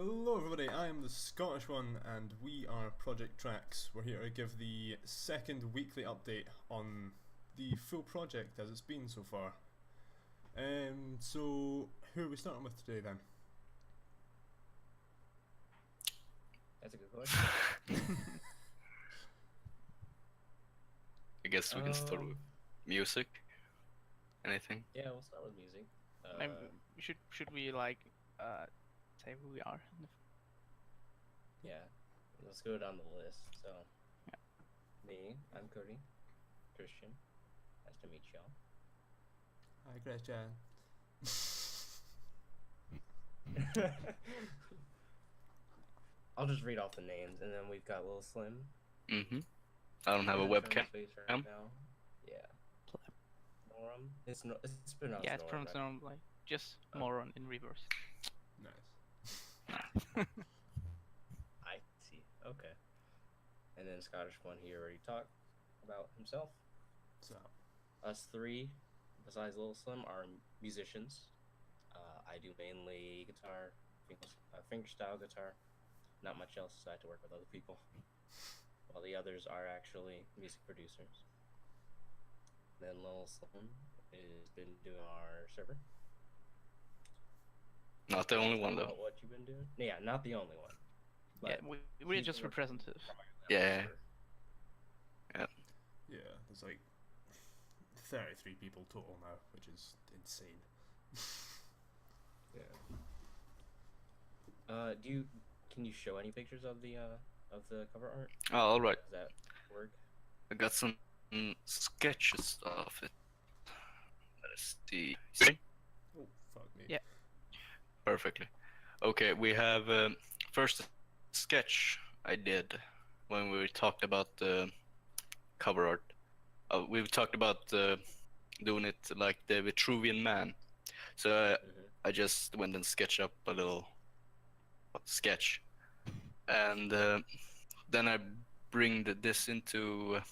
Hello everybody, I am the Scottish One and we are Project TraXX. We're here to give the second weekly update on the full project as it's been so far. So who are we starting with today then? That's a good question. I guess we can start with music. Anything? Yeah, we'll start with music. Maybe should we like say who we are? Yeah, let's go down the list. So, Yeah. me, I'm Cody, Christian. Nice to meet y'all. Hi Christian. I'll just read off the names, and then we've got Lillslim. I don't have a webcam. Right now. Yeah. Norom. It's pronounced. Yeah, it's Norom, pronounced right? normal, like just moron in reverse. Nice. I see. Okay. And then Scottish One, he already talked about himself. So, Us three, besides Lillslim, are musicians. I do mainly guitar, fingerstyle guitar. Not much else, so I have to work with other people. While the others are actually music producers. Then Lillslim has been doing our server. Not the only one though. What you've been doing? Yeah, not the only one. Yeah, we're he's just working representative. Yeah. yeah, there's like 33 people total now, which is insane. Yeah. Can you show any pictures of the cover art? Oh, alright. Does that work? I got some sketches of it. Let's see. See? Oh, fuck me. Yeah. Perfectly. Okay, we have first sketch I did when we talked about the cover art. We've talked about doing it like the Vitruvian Man. So I just went and sketched up a little sketch, and then I bring this into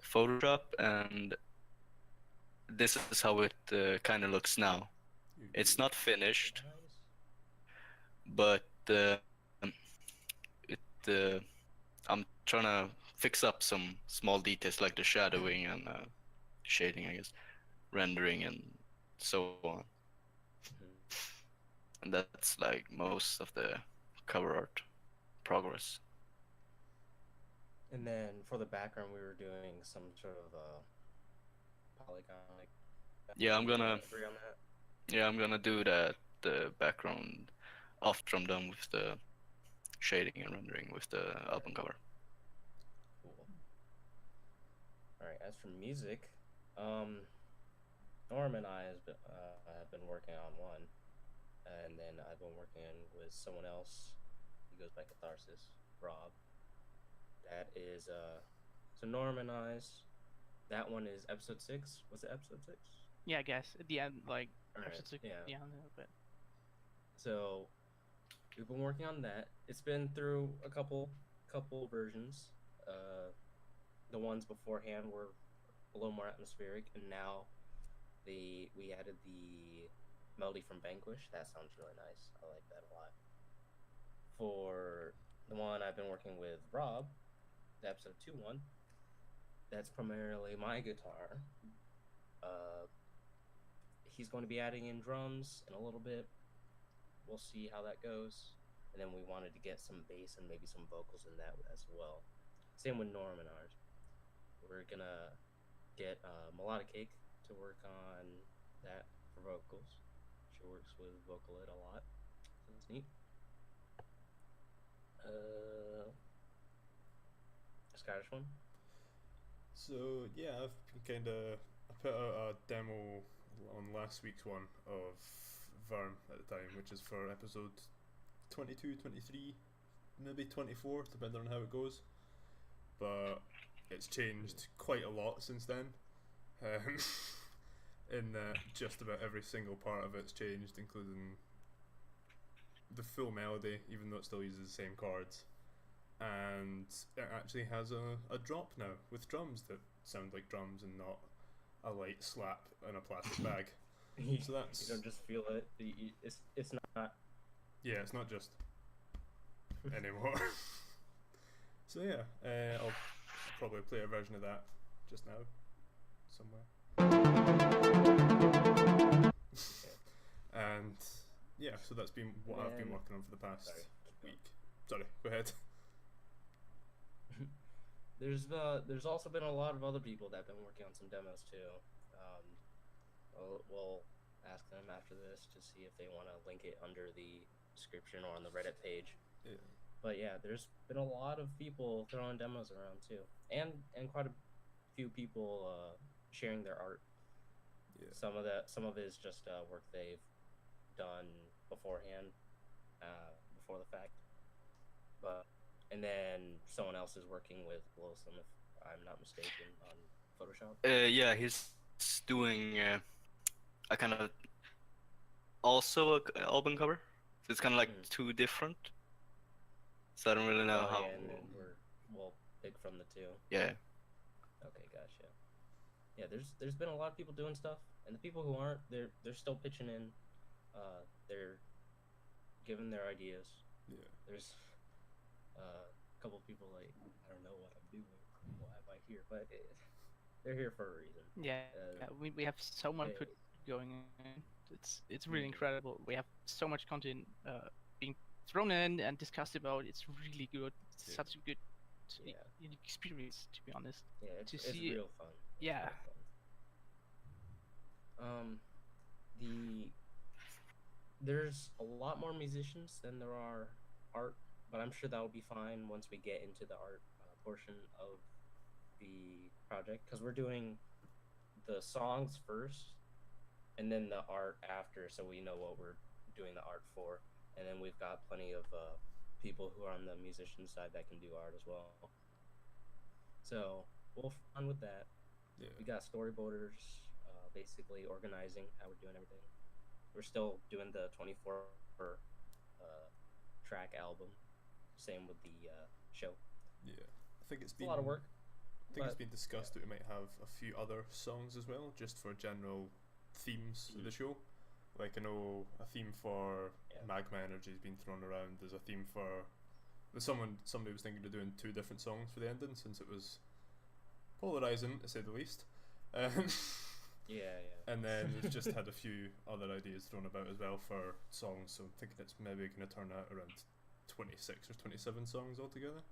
Photoshop, and this is how it kind of looks now. It's not finished, but I'm trying to fix up some small details like the shadowing and shading, I guess, rendering and so on. And that's like most of the cover art progress. And then for the background, we were doing some sort of polygonic. Yeah, I'm gonna. Agree on that? Yeah, I'm gonna do that. The background after I'm done with the shading and rendering with the album cover. Cool. All right. As for music, Norm and I have been working on one, and then I've been working with someone else. He goes by Catharsis, Rob. That is so Norm and I's. That one is episode 6. Was it episode 6? Yeah, I guess at the end, like Alright, yeah. yeah, a little bit. So we've been working on that. It's been through a couple versions. The ones beforehand were a little more atmospheric, and now we added the melody from Vanquish. That sounds really nice. I like that a lot. For the one I've been working with Rob, the episode 2 one, that's primarily my guitar. He's going to be adding in drums in a little bit. We'll see how that goes. And then we wanted to get some bass and maybe some vocals in that as well. Same with Norm and ours. We're gonna get Melodic Cake to work on that for vocals. She works with Vocalid a lot, so that's neat. Scottish One. So yeah, I've been I put out a demo on last week's one of Vern at the time, which is for episode 22, 23, maybe 24, depending on how it goes. But it's changed quite a lot since then. In that just about every single part of it's changed, including the full melody, even though it still uses the same chords. And it actually has a drop now with drums that sound like drums and not a light slap in a plastic bag. So that's... You don't just feel it. It's not Yeah, it's not just anymore. So yeah, I'll probably play a version of that just now, somewhere. And yeah, so that's been what I've been working on for the past week. Sorry, go ahead. There's also been a lot of other people that have been working on some demos too. We'll ask them after this to see if they want to link it under the description or on the Reddit page. Yeah. But yeah, there's been a lot of people throwing demos around too, and quite a few people sharing their art. Yeah. Some of it is just work they've done beforehand, before the fact. And then someone else is working with Lillslim, if I'm not mistaken, on Photoshop. Yeah, he's doing a kind of also a album cover. So it's kind of like two different. So I don't really know how. Yeah, and then we'll pick from the two. Yeah. Okay, gotcha. Yeah, there's been a lot of people doing stuff, and the people who aren't, they're still pitching in. They're giving their ideas. Yeah. There's a couple of people like, I don't know what I'm doing, why am I here? But they're here for a reason. Yeah, we have so much good going on. It's really incredible. We have so much content being thrown in and discussed about. It's really good. It's such a good unique experience, to be honest. Yeah, it's see real fun. Yeah. There's a lot more musicians than there are art, but I'm sure that will be fine once we get into the art portion of the project, because we're doing the songs first and then the art after, so we know what we're doing the art for, and then we've got plenty of people who are on the musician side that can do art as well. So we'll have fun with that. Yeah. We got storyboarders basically organizing how we're doing everything. We're still doing the 24 track album. Same with the show. Yeah, I think it's been a lot of work. I think it's been discussed that we might have a few other songs as well, just for general themes of the show. Like I know a theme for magma energy has been thrown around. There's a theme for somebody was thinking of doing 2 different songs for the ending, since it was polarizing to say the least. Yeah. And then we've just had a few other ideas thrown about as well for songs, so I'm thinking it's maybe going to turn out around 26 or 27 songs altogether.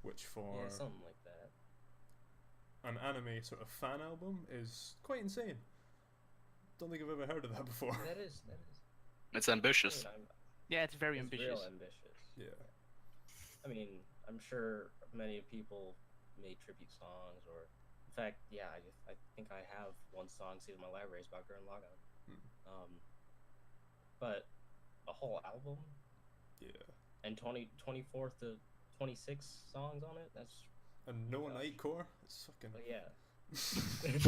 Which for something like that. An anime sort of fan album is quite insane. Don't think I've ever heard of that before. That is. It's ambitious. Yeah, it's very ambitious. Real ambitious. Yeah. I mean, I'm sure many people made tribute songs, or in fact, I think I have one song saved in my library. It's about Gurren Lagann. But a whole album. Yeah. And 24 to 26 songs on it. That's. And no Nightcore. It's fucking. But yeah.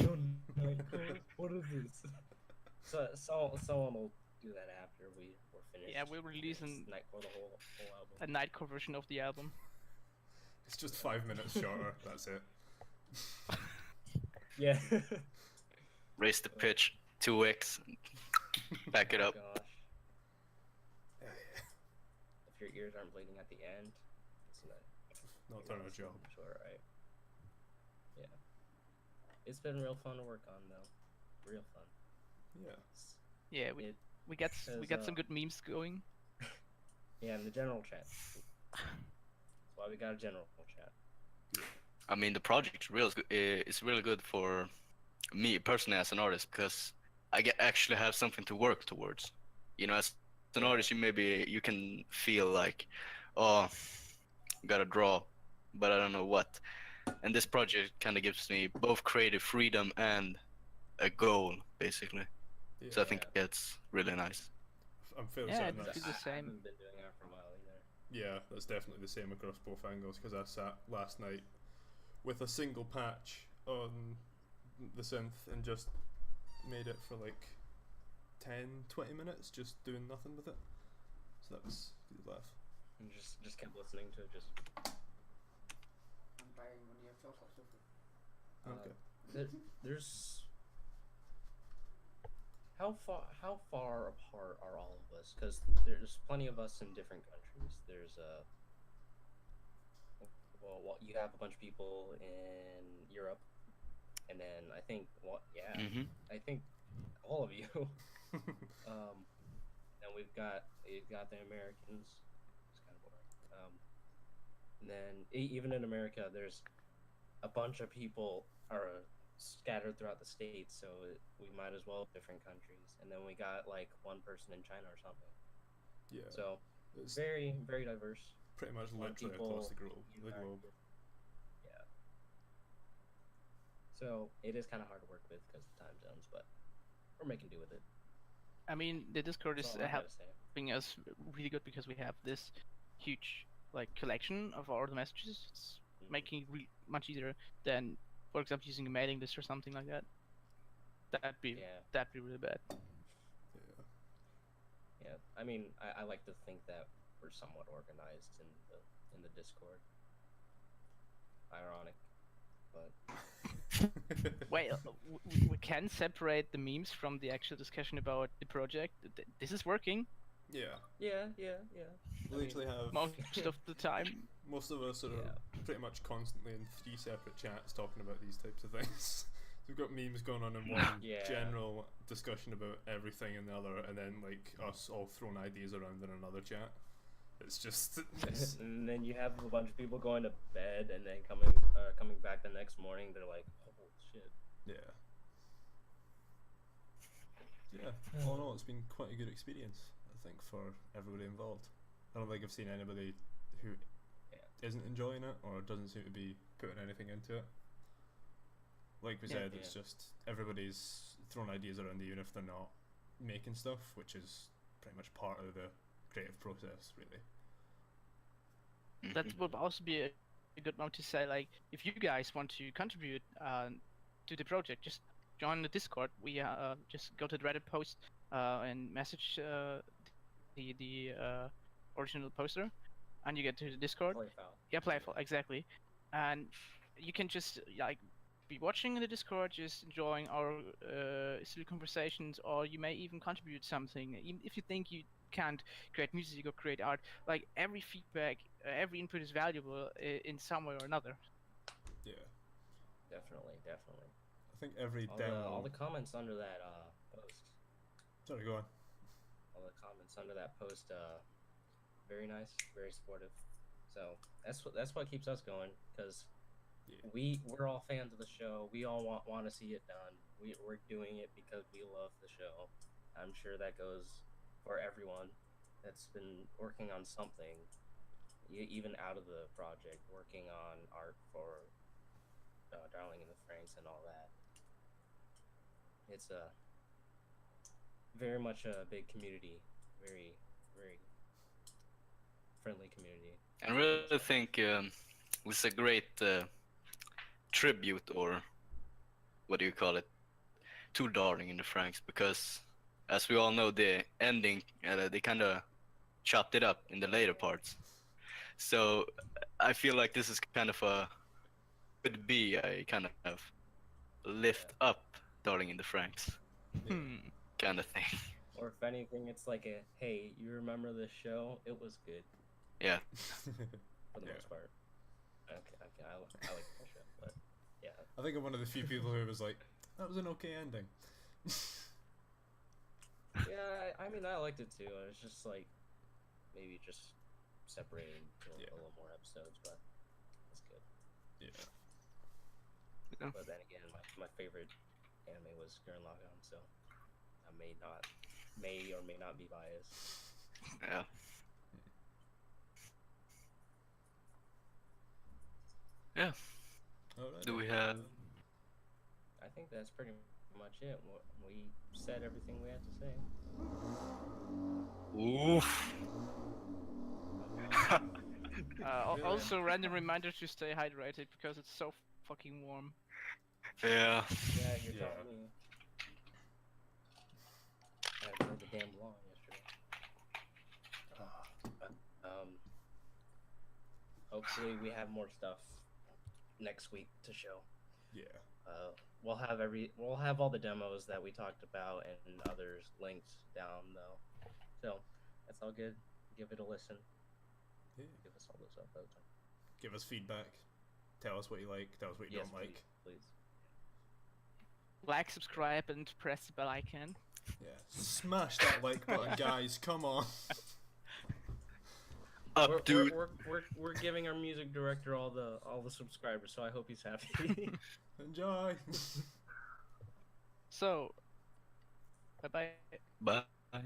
No Nightcore. What is this? So someone will do that after we're finished. Yeah, we're releasing Nightcore, the whole album. a Nightcore version of the album. It's just 5 minutes shorter. That's it. Yeah. Raise the pitch 2x. Back it up. Gosh. If your ears aren't bleeding at the end, it's not done our job. Sure, right? Yeah. It's been real fun to work on, though. Real fun. Yeah. Yeah, we got some good memes going. Yeah, in the general chat. That's why we got a general chat. I mean, the project is really good for me personally as an artist, because I actually have something to work towards. You know, as an artist, you can feel like, oh, gotta draw, but I don't know what. And this project kind of gives me both creative freedom and a goal, basically. Yeah. So I think it's really nice. I'm fairly certain it's that's the same. I haven't been doing that for a while either. Yeah, that's definitely the same across both angles, because I sat last night with a single patch on the synth and just made it for like 10-20 minutes just doing nothing with it. So that was a good laugh. And just kept listening to it, just Okay. there's how far apart are all of us? Because there's plenty of us in different countries. There's well, you have a bunch of people in Europe, and then I think I think all of you. And we've got the Americans. It's kind of boring. And then even in America, there's a bunch of people are scattered throughout the states, so we might as well have different countries. And then we got like one person in China or something. Yeah. So it's very, very diverse. pretty much literally across the globe. Yeah. So it is kind of hard to work with because of the time zones, but we're making do with it. I mean, the Discord That's is all I gotta say. helping us really good because we have this huge collection of all the messages. It's making it much easier than, for example, using a mailing list or something like that. That'd be really bad. Yeah. I mean, I like to think that we're somewhat organized in the Discord. Ironic, but Wait, we can separate the memes from the actual discussion about the project. This is working Yeah. yeah. We literally have most of the time. most of us are pretty much constantly in 3 separate chats talking about these types of things. So we've got memes going on in one general discussion about everything in the other, and then like us all throwing ideas around in another chat. It's just And then you have a bunch of people going to bed and then coming back the next morning. They're like, "Oh shit!" yeah. All in all, it's been quite a good experience, I think, for everybody involved. I don't think I've seen anybody who isn't enjoying it or doesn't seem to be putting anything into it. Like we said, it's just everybody's throwing ideas around even if they're not making stuff, which is pretty much part of the creative process, really. That would also be a good one to say, like, if you guys want to contribute to the project, just join the Discord. We just go to the Reddit post and message the original poster, and you get to the Discord. Playful. Yeah, playful, exactly. And you can just be watching in the Discord, just enjoying our silly conversations, or you may even contribute something. Even if you think you can't create music or create art, like every feedback, every input is valuable in some way or another. Yeah. Definitely. I think every All the comments under that post. Sorry, go on. All the comments under that post, very nice, very supportive. So that's what keeps us going, because we're all fans of the show. We all want to see it done. We're doing it because we love the show. I'm sure that goes for everyone that's been working on something, even out of the project, working on art for Darling in the Franxx and all that. It's very much a big community, very, very friendly community. I really think it's a great tribute, or what do you call it, to Darling in the Franxx, because as we all know, the ending, they kind of chopped it up in the later parts. So I feel like this is kind of could be a kind of lift up Darling in the Franxx kind of thing. Or if anything, it's like a, hey, you remember this show? It was good. Yeah. For the most part. Okay, I like that show, but yeah. I think I'm one of the few people who was like, that was an okay ending. Yeah, I mean, I liked it too. It's just like, maybe just separated into a little more episodes, but it's good. Yeah. But then again, my favorite anime was Gurren Lagann, so I may or may not be biased. Yeah. Yeah. Alright. Do we have? I think that's pretty much it. We said everything we had to say. Oof. Also, random reminder to stay hydrated because it's so fucking warm. Yeah. Yeah, you're telling me. I mowed the damn lawn yesterday. Hopefully we have more stuff next week to show. Yeah. we'll have all the demos that we talked about and others linked down though. So that's all good. Give it a listen. Yeah. Give us all those upvotes. Give us feedback. Tell us what you like. Tell us what you Yes, don't like. please. Like, subscribe, and press the bell icon. Yeah. Smash that like button, guys. Come on. Up, dude. We're giving our music director all the subscribers, so I hope he's happy. Enjoy. So, bye bye. Bye.